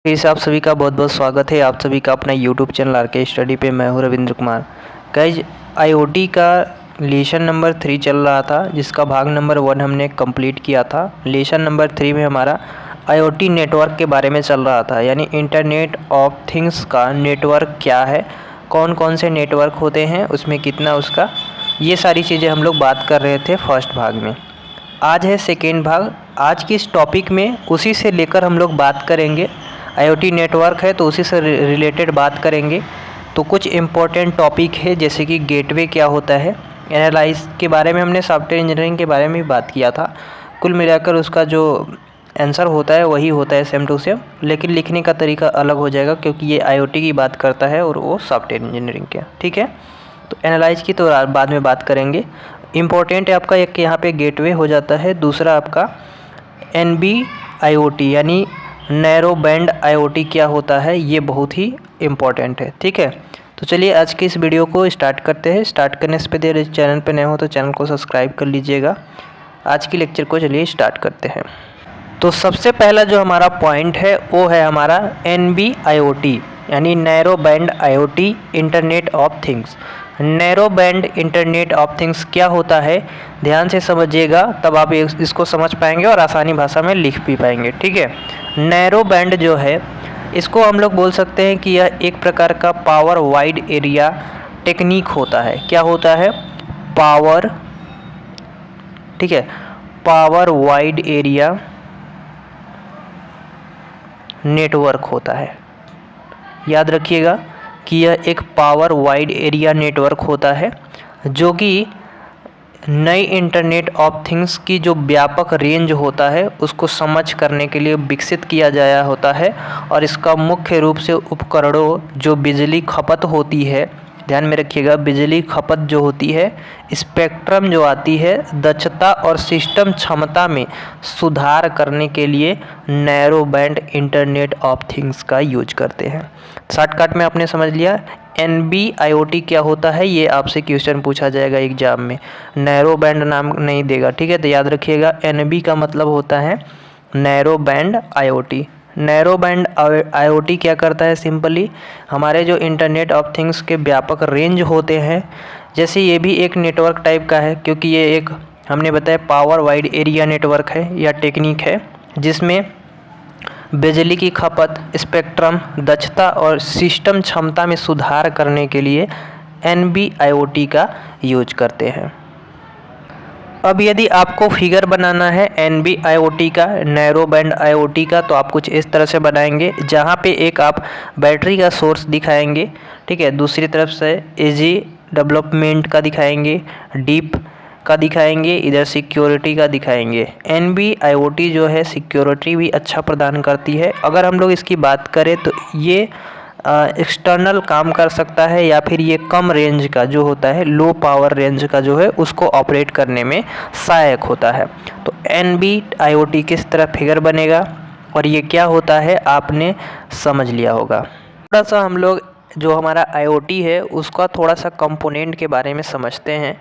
फिर से आप सभी का बहुत बहुत स्वागत है। आप सभी का अपना यूट्यूब चैनल आरके स्टडी पे। मैं हूँ रविंद्र कुमार। गाइज, आईओटी का लेसन नंबर 3 चल रहा था, जिसका भाग नंबर 1 हमने कंप्लीट किया था। लेसन नंबर 3 में हमारा आईओटी नेटवर्क के बारे में चल रहा था, यानी इंटरनेट ऑफ थिंग्स का नेटवर्क क्या है, कौन कौन से नेटवर्क होते हैं, उसमें कितना उसका, ये सारी चीज़ें हम लोग बात कर रहे थे फर्स्ट भाग में। आज है सेकेंड भाग। आज की इस टॉपिक में उसी से लेकर हम लोग बात करेंगे। आईओटी नेटवर्क है तो उसी से रिलेटेड बात करेंगे। तो कुछ इम्पोर्टेंट टॉपिक है, जैसे कि गेटवे क्या होता है, एनालाइज के बारे में हमने सॉफ्टवेयर इंजीनियरिंग के बारे में भी बात किया था। कुल मिलाकर उसका जो आंसर होता है वही होता है, सेम टू सेम, लेकिन लिखने का तरीका अलग हो जाएगा, क्योंकि ये आईओटी की बात करता है और वो सॉफ्टवेयर इंजीनियरिंग के। ठीक है, तो एनालाइज की तो बाद में बात करेंगे। इम्पोर्टेंट है आपका एक यहाँ पे गेटवे हो जाता है, दूसरा आपका NB-IoT यानी नैरो बैंड आईओटी क्या होता है, ये बहुत ही इम्पॉर्टेंट है। ठीक है, तो चलिए आज की इस वीडियो को स्टार्ट करते हैं। स्टार्ट करने से पहले चैनल पर नए हो तो चैनल को सब्सक्राइब कर लीजिएगा। आज की लेक्चर को चलिए स्टार्ट करते हैं। तो सबसे पहला जो हमारा पॉइंट है वो है हमारा NB-IoT यानी narrow band IoT internet of things. Narrow band internet of things क्या होता है, ध्यान से समझिएगा, तब आप इसको समझ पाएंगे और आसानी भाषा में लिख भी पाएंगे। ठीक है, नैरो बैंड जो है, इसको हम लोग बोल सकते हैं कि यह एक प्रकार का पावर वाइड एरिया टेक्निक होता है। क्या होता है? पावर, ठीक है, पावर वाइड एरिया नेटवर्क होता है। याद रखिएगा कि यह एक पावर वाइड एरिया नेटवर्क होता है, जो कि नई इंटरनेट ऑफ थिंग्स की जो व्यापक रेंज होता है उसको समझ करने के लिए विकसित किया गया होता है। और इसका मुख्य रूप से उपकरणों जो बिजली खपत होती है, ध्यान में रखिएगा, बिजली खपत जो होती है, स्पेक्ट्रम जो आती है, दक्षता और सिस्टम क्षमता में सुधार करने के लिए narrow band internet of things का यूज करते हैं। शॉर्टकट में आपने समझ लिया NB-IoT क्या होता है, ये आपसे क्वेश्चन पूछा जाएगा एग्जाम में। नैरो बैंड नाम नहीं देगा, ठीक है, तो याद रखिएगा NB का मतलब होता है narrow band IoT. Narrow band IoT क्या करता है, सिंपली हमारे जो इंटरनेट ऑफ थिंग्स के व्यापक रेंज होते हैं, जैसे ये भी एक नेटवर्क टाइप का है, क्योंकि ये एक हमने बताया पावर वाइड एरिया नेटवर्क है या टेक्निक है, जिसमें बिजली की खपत, स्पेक्ट्रम, दक्षता और सिस्टम क्षमता में सुधार करने के लिए NB-IoT का यूज करते हैं। अब यदि आपको फिगर बनाना है NB-IoT का, नैरो बैंड आईओटी का, तो आप कुछ इस तरह से बनाएंगे, जहाँ पे एक आप बैटरी का सोर्स दिखाएंगे, ठीक है, दूसरी तरफ से इजी डेवलपमेंट का दिखाएंगे, डीप का दिखाएंगे, इधर सिक्योरिटी का दिखाएंगे। NB-IoT जो है सिक्योरिटी भी अच्छा प्रदान करती है। अगर हम लोग इसकी बात करें तो ये एक्सटर्नल काम कर सकता है, या फिर ये कम रेंज का जो होता है, लो पावर रेंज का जो है, उसको ऑपरेट करने में सहायक होता है। तो NB-IoT किस तरह फिगर बनेगा और ये क्या होता है आपने समझ लिया होगा। थोड़ा सा हम लोग जो हमारा आईओटी है उसका थोड़ा सा कंपोनेंट के बारे में समझते हैं।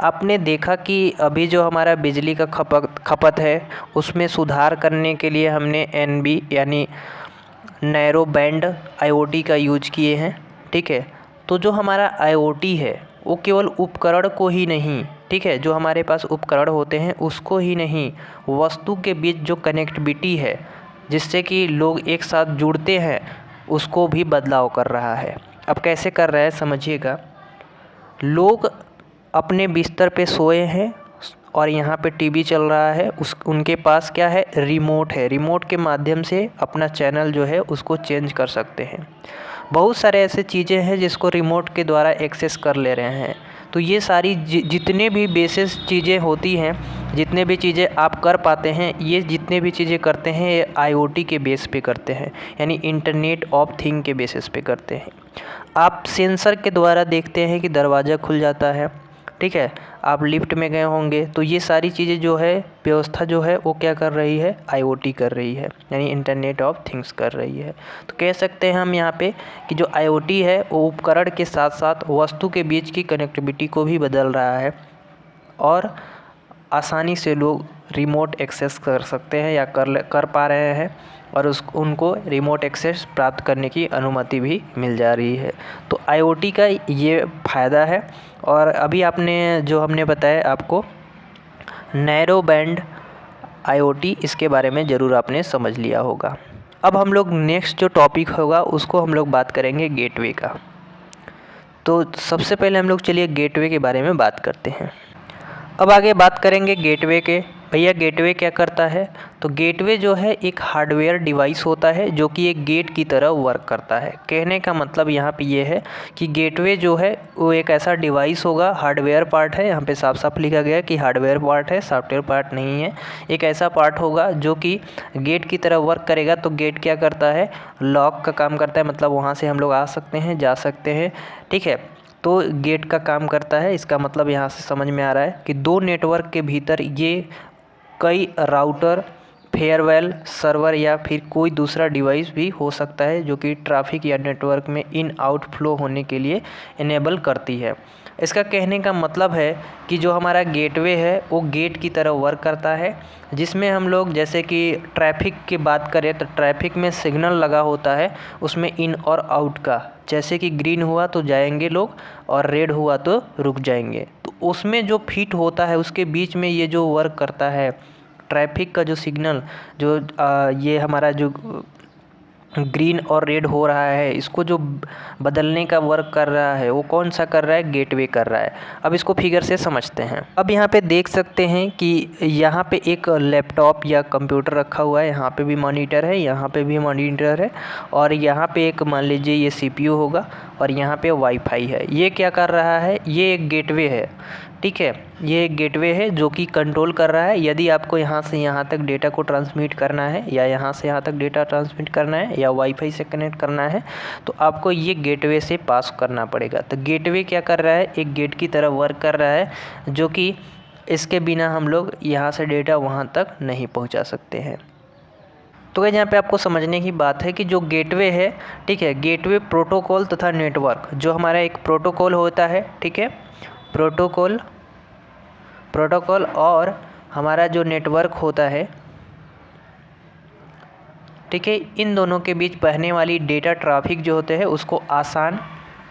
आपने देखा कि अभी जो हमारा बिजली का खपत है उसमें सुधार करने के लिए हमने NB यानी नैरो बैंड आईओटी का यूज किए हैं। ठीक है, तो जो हमारा आईओटी है वो केवल उपकरण को ही नहीं, ठीक है, जो हमारे पास उपकरण होते हैं उसको ही नहीं, वस्तु के बीच जो कनेक्टिविटी है जिससे कि लोग एक साथ जुड़ते हैं, उसको भी बदलाव कर रहा है। अब कैसे कर रहा है समझिएगा। लोग अपने बिस्तर पे सोए हैं और यहाँ पे टीवी चल रहा है, उनके पास क्या है, रिमोट है। रिमोट के माध्यम से अपना चैनल जो है उसको चेंज कर सकते हैं। बहुत सारे ऐसे चीज़ें हैं जिसको रिमोट के द्वारा एक्सेस कर ले रहे हैं। तो ये सारी जितने भी बेसिस चीज़ें होती हैं, जितने भी चीज़ें आप कर पाते हैं, ये जितने भी चीज़ें करते हैं ये आईओटी के बेस पे करते हैं, यानी इंटरनेट ऑफ थिंग के बेसिस पे करते हैं। आप सेंसर के द्वारा देखते हैं कि दरवाज़ा खुल जाता है, ठीक है, आप लिफ्ट में गए होंगे, तो ये सारी चीज़ें जो है, व्यवस्था जो है वो क्या कर रही है, आईओटी कर रही है, यानी इंटरनेट ऑफ थिंग्स कर रही है। तो कह सकते हैं हम यहाँ पे कि जो आईओटी है वो उपकरण के साथ साथ वस्तु के बीच की कनेक्टिविटी को भी बदल रहा है, और आसानी से लोग रिमोट एक्सेस कर सकते हैं या कर पा रहे हैं, और उनको रिमोट एक्सेस प्राप्त करने की अनुमति भी मिल जा रही है। तो IoT का ये फ़ायदा है। और अभी आपने जो हमने बताया आपको नैरो बैंड IoT, इसके बारे में ज़रूर आपने समझ लिया होगा। अब हम लोग नेक्स्ट जो टॉपिक होगा उसको हम लोग बात करेंगे गेटवे का। तो सबसे पहले हम लोग चलिए गेटवे के बारे में बात करते हैं। अब आगे बात करेंगे गेटवे के। भैया गेटवे क्या करता है? तो गेटवे जो है एक हार्डवेयर डिवाइस होता है जो कि एक गेट की तरह वर्क करता है। कहने का मतलब यहाँ पे ये है कि गेटवे जो है वो एक ऐसा डिवाइस होगा, हार्डवेयर पार्ट है, यहाँ पे साफ साफ लिखा गया है कि हार्डवेयर पार्ट है, सॉफ्टवेयर पार्ट नहीं है। एक ऐसा पार्ट होगा जो कि गेट की तरह वर्क करेगा। तो गेट क्या करता है? लॉक का काम करता है, मतलब वहाँ से हम लोग आ सकते हैं, जा सकते हैं, ठीक है। तो गेट का काम करता है। इसका मतलब यहाँ से समझ में आ रहा है कि दो नेटवर्क के भीतर ये कई राउटर, फेयरवेल, सर्वर या फिर कोई दूसरा डिवाइस भी हो सकता है जो कि ट्रैफिक या नेटवर्क में इन आउट फ्लो होने के लिए इनेबल करती है। इसका कहने का मतलब है कि जो हमारा गेटवे है वो गेट की तरह वर्क करता है, जिसमें हम लोग जैसे कि ट्रैफिक की बात करें तो ट्रैफिक में सिग्नल लगा होता है, उसमें इन और आउट का, जैसे कि ग्रीन हुआ तो जाएंगे लोग और रेड हुआ तो रुक जाएंगे। तो उसमें जो फिट होता है उसके बीच में ये जो वर्क करता है ट्रैफिक का जो सिग्नल, जो ये हमारा जो ग्रीन और रेड हो रहा है, इसको जो बदलने का वर्क कर रहा है वो कौन सा कर रहा है? गेटवे कर रहा है। अब इसको फिगर से समझते हैं। अब यहाँ पे देख सकते हैं कि यहाँ पे एक लैपटॉप या कंप्यूटर रखा हुआ है, यहाँ पे भी मॉनिटर है, यहाँ पे भी मॉनिटर है, और यहाँ पे एक मान लीजिए ये CPU होगा, और यहाँ पे वाईफाई है। ये क्या कर रहा है? ये एक गेटवे है, ठीक है। ये एक गेटवे है जो कि कंट्रोल कर रहा है। यदि आपको यहाँ से यहाँ तक डेटा को ट्रांसमिट करना है, या यहाँ से यहाँ तक डेटा ट्रांसमिट करना है, या वाईफाई से कनेक्ट करना है, तो आपको ये गेटवे से पास करना पड़ेगा। तो गेटवे क्या कर रहा है? एक गेट की तरह वर्क कर रहा है, जो कि इसके बिना हम लोग यहाँ से डेटा वहाँ तक नहीं पहुँचा सकते हैं। तो यहाँ पे आपको समझने की बात है कि जो गेटवे है, ठीक है, गेटवे प्रोटोकॉल तथा नेटवर्क, जो हमारा एक प्रोटोकॉल होता है, ठीक है, प्रोटोकॉल और हमारा जो नेटवर्क होता है, ठीक है, इन दोनों के बीच बहने वाली डेटा ट्रैफिक जो होते हैं उसको आसान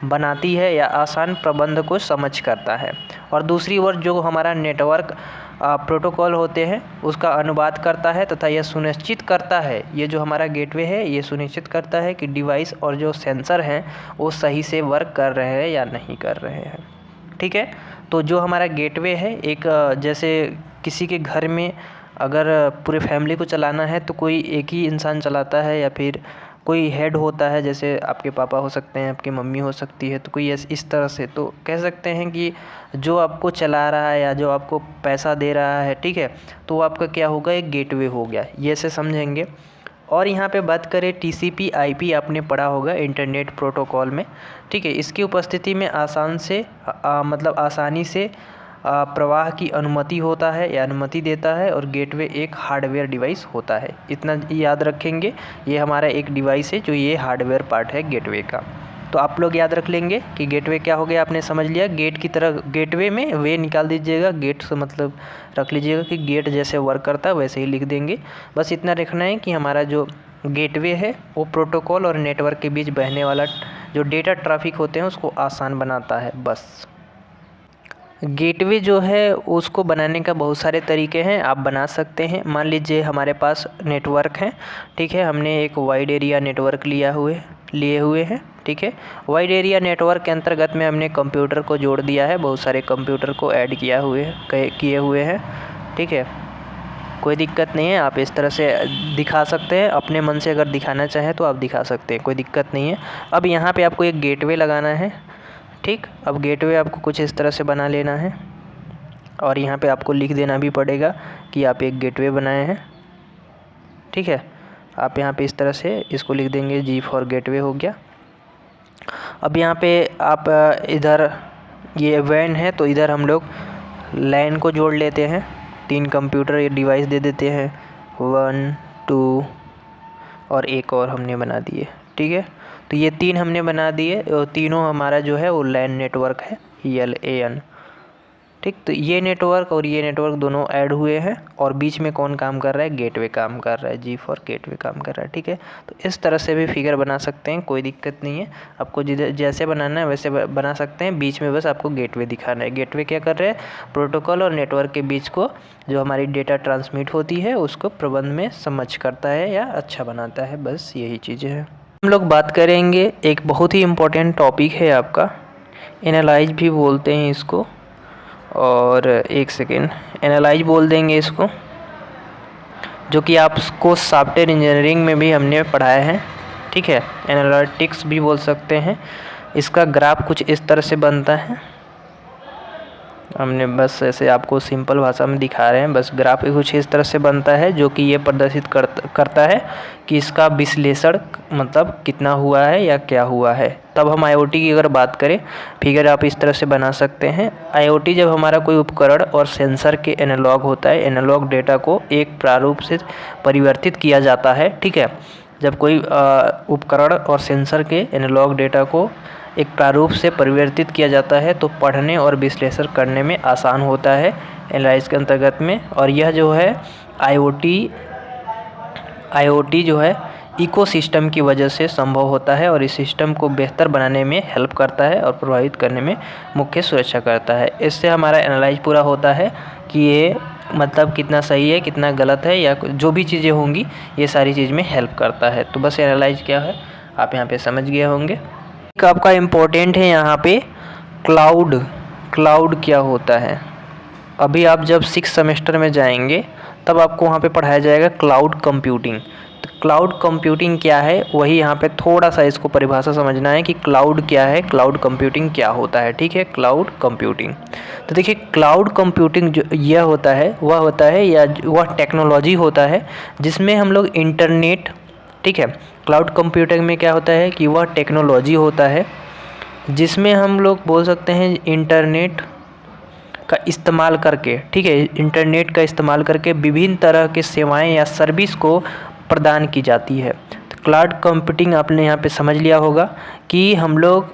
बनाती है या आसान प्रबंध को समझ करता है। और दूसरी ओर जो हमारा नेटवर्क प्रोटोकॉल होते हैं उसका अनुवाद करता है तथा यह सुनिश्चित करता है, ये जो हमारा गेटवे है ये सुनिश्चित करता है कि डिवाइस और जो सेंसर हैं वो सही से वर्क कर रहे हैं या नहीं कर रहे हैं, ठीक है। तो जो हमारा गेटवे है, एक जैसे किसी के घर में अगर पूरे फैमिली को चलाना है तो कोई एक ही इंसान चलाता है, या फिर कोई हेड होता है, जैसे आपके पापा हो सकते हैं, आपकी मम्मी हो सकती है, तो कोई इस तरह से तो कह सकते हैं कि जो आपको चला रहा है या जो आपको पैसा दे रहा है, ठीक है, तो वो आपका क्या होगा? एक गेटवे हो गया, ये से समझेंगे। और यहाँ पे बात करें TCP/IP, आपने पढ़ा होगा इंटरनेट प्रोटोकॉल में, ठीक है। इसकी उपस्थिति में मतलब आसानी से प्रवाह की अनुमति होता है या अनुमति देता है, और गेटवे एक हार्डवेयर डिवाइस होता है। इतना याद रखेंगे, ये हमारा एक डिवाइस है जो ये हार्डवेयर पार्ट है गेटवे का। तो आप लोग याद रख लेंगे कि गेटवे क्या हो गया, आपने समझ लिया। गेट की तरह गेटवे में वे निकाल दीजिएगा, गेट से मतलब रख लीजिएगा कि गेट जैसे वर्क करता है वैसे ही लिख देंगे। बस इतना रखना है कि हमारा जो गेटवे है वो प्रोटोकॉल और नेटवर्क के बीच बहने वाला जो डेटा ट्रैफिक होते हैं उसको आसान बनाता है, बस। गेटवे जो है उसको बनाने का बहुत सारे तरीके हैं, आप बना सकते हैं। मान लीजिए हमारे पास नेटवर्क है, ठीक है, हमने एक वाइड एरिया नेटवर्क लिए हुए हैं, ठीक है। वाइड एरिया नेटवर्क के अंतर्गत में हमने कंप्यूटर को जोड़ दिया है, बहुत सारे कंप्यूटर को ऐड किए हुए हैं, ठीक है। कोई दिक्कत नहीं है, आप इस तरह से दिखा सकते हैं, अपने मन से अगर दिखाना चाहें तो आप दिखा सकते हैं, कोई दिक्कत नहीं है। अब यहाँ पे आपको एक गेटवे लगाना है, ठीक। अब गेटवे आपको कुछ इस तरह से बना लेना है, और यहाँ पे आपको लिख देना भी पड़ेगा कि आप एक गेटवे बनाए हैं, ठीक है। आप यहाँ पे इस तरह से इसको लिख देंगे, G फॉर गेटवे हो गया। अब यहाँ पे आप इधर ये वैन है तो इधर हम लोग लैन को जोड़ लेते हैं, 3 कंप्यूटर ये डिवाइस दे देते हैं, 1 2 और एक और हमने बना दिए, ठीक है। तो ये 3 हमने बना दिए, और तीनों हमारा जो है वो लैन नेटवर्क है, LAN, ठीक। तो ये नेटवर्क और ये नेटवर्क दोनों ऐड हुए हैं और बीच में कौन काम कर रहा है, गेटवे काम कर रहा है, जी फॉर गेटवे काम कर रहा है। ठीक है, तो इस तरह से भी फिगर बना सकते हैं, कोई दिक्कत नहीं है। आपको जैसे बनाना है वैसे बना सकते हैं। बीच में बस आपको गेटवे दिखाना है। गेटवे क्या कर रहे हैं, प्रोटोकॉल और नेटवर्क के बीच को जो हमारी डेटा ट्रांसमिट होती है उसको प्रबंध में समझ करता है या अच्छा बनाता है, बस यही चीज़ें हैं। हम लोग बात करेंगे, एक बहुत ही इम्पोर्टेंट टॉपिक है आपका, एनालाइज भी बोलते हैं इसको, और एक सेकेंड, एनालाइज बोल देंगे इसको, जो कि आपको सॉफ्टवेयर इंजीनियरिंग में भी हमने पढ़ाया है। ठीक है, एनालिटिक्स भी बोल सकते हैं। इसका ग्राफ कुछ इस तरह से बनता है, हमने बस ऐसे आपको सिंपल भाषा में दिखा रहे हैं। बस ग्राफ कुछ इस तरह से बनता है जो कि ये प्रदर्शित करता है कि इसका विश्लेषण मतलब कितना हुआ है या क्या हुआ है। तब हम IoT की अगर बात करें, फिगर आप इस तरह से बना सकते हैं। IoT जब हमारा कोई उपकरण और सेंसर के एनालॉग होता है, एनालॉग डेटा को एक प्रारूप से परिवर्तित किया जाता है। ठीक है, जब कोई उपकरण और सेंसर के एनालॉग डेटा को एक प्रारूप से परिवर्तित किया जाता है तो पढ़ने और विश्लेषण करने में आसान होता है एनालाइज के अंतर्गत में। और यह जो है IoT जो है इकोसिस्टम की वजह से संभव होता है और इस सिस्टम को बेहतर बनाने में हेल्प करता है और प्रभावित करने में मुख्य सुरक्षा करता है। इससे हमारा एनालाइज पूरा होता है कि ये मतलब कितना सही है, कितना गलत है, या जो भी चीज़ें होंगी ये सारी चीज़ में हेल्प करता है। तो बस एनालाइज क्या है आप यहाँ पे समझ गए होंगे। एक आपका इम्पोर्टेंट है यहाँ पे क्लाउड क्या होता है। अभी आप जब 6 सेमेस्टर में जाएंगे तब आपको वहाँ पे पढ़ाया जाएगा क्लाउड कंप्यूटिंग। तो क्लाउड कंप्यूटिंग क्या है, वही यहाँ पे थोड़ा सा इसको परिभाषा समझना है कि क्लाउड क्या है, क्लाउड कंप्यूटिंग क्या होता है। ठीक है, क्लाउड कंप्यूटिंग, तो देखिए क्लाउड कंप्यूटिंग जो यह होता है वह होता है या वह टेक्नोलॉजी होता है जिसमें हम लोग इंटरनेट, ठीक है, क्लाउड कंप्यूटिंग में क्या होता है कि वह टेक्नोलॉजी होता है जिसमें हम लोग बोल सकते हैं इंटरनेट का इस्तेमाल करके, ठीक है, इंटरनेट का इस्तेमाल करके विभिन्न तरह के सेवाएं या सर्विस को प्रदान की जाती है। तो क्लाउड कंप्यूटिंग आपने यहाँ पे समझ लिया होगा कि हम लोग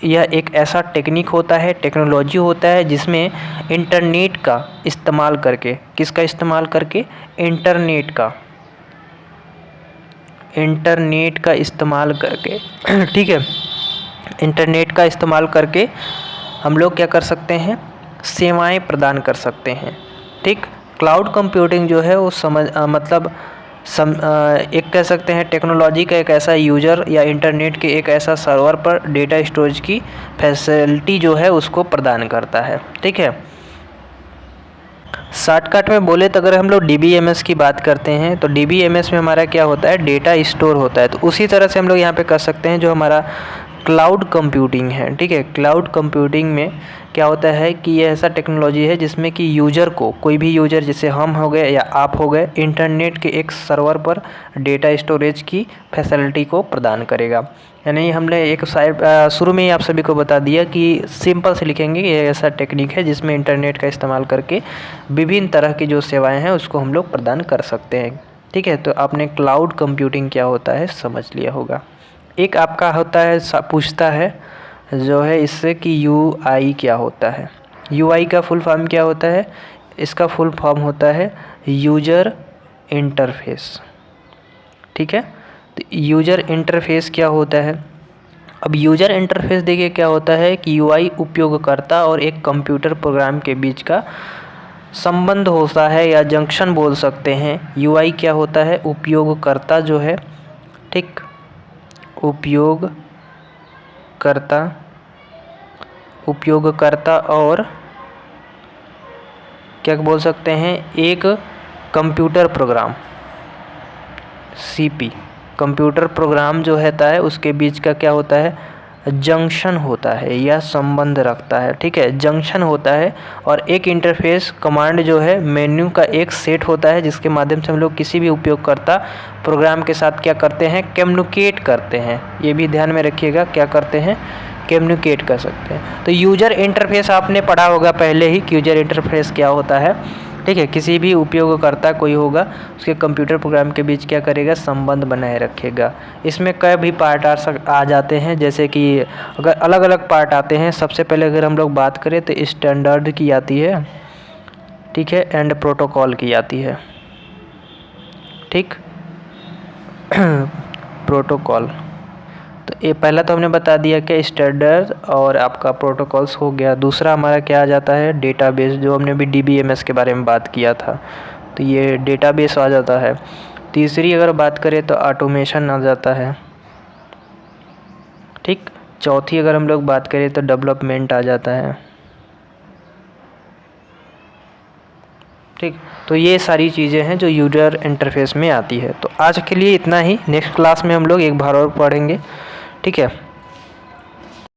यह एक ऐसा टेक्निक होता है, टेक्नोलॉजी होता है जिसमें इंटरनेट का इस्तेमाल करके, किसका इस्तेमाल करके, इंटरनेट का इस्तेमाल करके, ठीक है, इंटरनेट का इस्तेमाल करके हम लोग क्या कर सकते हैं, सेवाएं प्रदान कर सकते हैं। ठीक, क्लाउड कंप्यूटिंग जो है वो एक कह सकते हैं टेक्नोलॉजी का एक ऐसा यूजर या इंटरनेट के एक ऐसा सर्वर पर डेटा स्टोरेज की फैसिलिटी जो है उसको प्रदान करता है। ठीक है, शॉर्टकट में बोले तो अगर हम लोग DBMS की बात करते हैं तो DBMS में हमारा क्या होता है, डेटा स्टोर होता है। तो उसी तरह से हम लोग यहाँ पे कर सकते हैं जो हमारा क्लाउड कंप्यूटिंग है। ठीक है, क्लाउड कंप्यूटिंग में क्या होता है कि ये ऐसा टेक्नोलॉजी है जिसमें कि यूज़र को, कोई भी यूज़र जैसे हम हो गए या आप हो गए, इंटरनेट के एक सर्वर पर डेटा स्टोरेज की फैसिलिटी को प्रदान करेगा। यानी हमने एक शुरू में ही आप सभी को बता दिया कि सिंपल से लिखेंगे कि ये ऐसा टेक्निक है जिसमें इंटरनेट का इस्तेमाल करके विभिन्न तरह की जो सेवाएँ हैं उसको हम लोग प्रदान कर सकते हैं। ठीक है, तो आपने क्लाउड कंप्यूटिंग क्या होता है समझ लिया होगा। एक आपका होता है, पूछता है जो है इससे कि UI क्या होता है। UI का फुल फॉर्म क्या होता है, इसका फुल फॉर्म होता है यूजर इंटरफेस। ठीक है, तो यूजर इंटरफेस क्या होता है। अब यूजर इंटरफेस देखिए क्या होता है कि UI उपयोगकर्ता और एक कंप्यूटर प्रोग्राम के बीच का संबंध होता है या जंक्शन बोल सकते हैं। UI क्या होता है, उपयोगकर्ता जो है, ठीक, उपयोगकर्ता और क्या बोल सकते हैं, एक computer program CP, computer program जो रहता है उसके बीच का क्या होता है, जंक्शन होता है या संबंध रखता है। ठीक है, जंक्शन होता है। और एक इंटरफेस कमांड जो है मेन्यू का एक सेट होता है जिसके माध्यम से हम लोग किसी भी उपयोगकर्ता प्रोग्राम के साथ क्या करते हैं, कम्युनिकेट करते हैं। ये भी ध्यान में रखिएगा, क्या करते हैं, कम्युनिकेट कर सकते हैं। तो यूजर इंटरफेस आपने पढ़ा होगा पहले ही कि यूजर इंटरफेस क्या होता है। ठीक है। किसी भी उपयोगकर्ता कोई होगा उसके कंप्यूटर प्रोग्राम के बीच क्या करेगा, संबंध बनाए रखेगा। इसमें कई भी पार्ट आ जाते हैं, जैसे कि अगर अलग अलग पार्ट आते हैं, सबसे पहले अगर हम लोग बात करें तो स्टैंडर्ड की आती है, ठीक है, एंड प्रोटोकॉल की आती है, ठीक। प्रोटोकॉल, तो ये पहला तो हमने बता दिया कि स्टैंडर्ड और आपका प्रोटोकॉल्स हो गया। दूसरा हमारा क्या आ जाता है, डेटाबेस, जो हमने भी DBMS के बारे में बात किया था, तो ये डेटाबेस आ जाता है। तीसरी अगर बात करें तो ऑटोमेशन आ जाता है, ठीक। चौथी अगर हम लोग बात करें तो डेवलपमेंट आ जाता है, ठीक। तो ये सारी चीज़ें हैं जो यूजर इंटरफेस में आती है। तो आज के लिए इतना ही, नेक्स्ट क्लास में हम लोग एक बार और पढ़ेंगे, ठीक है।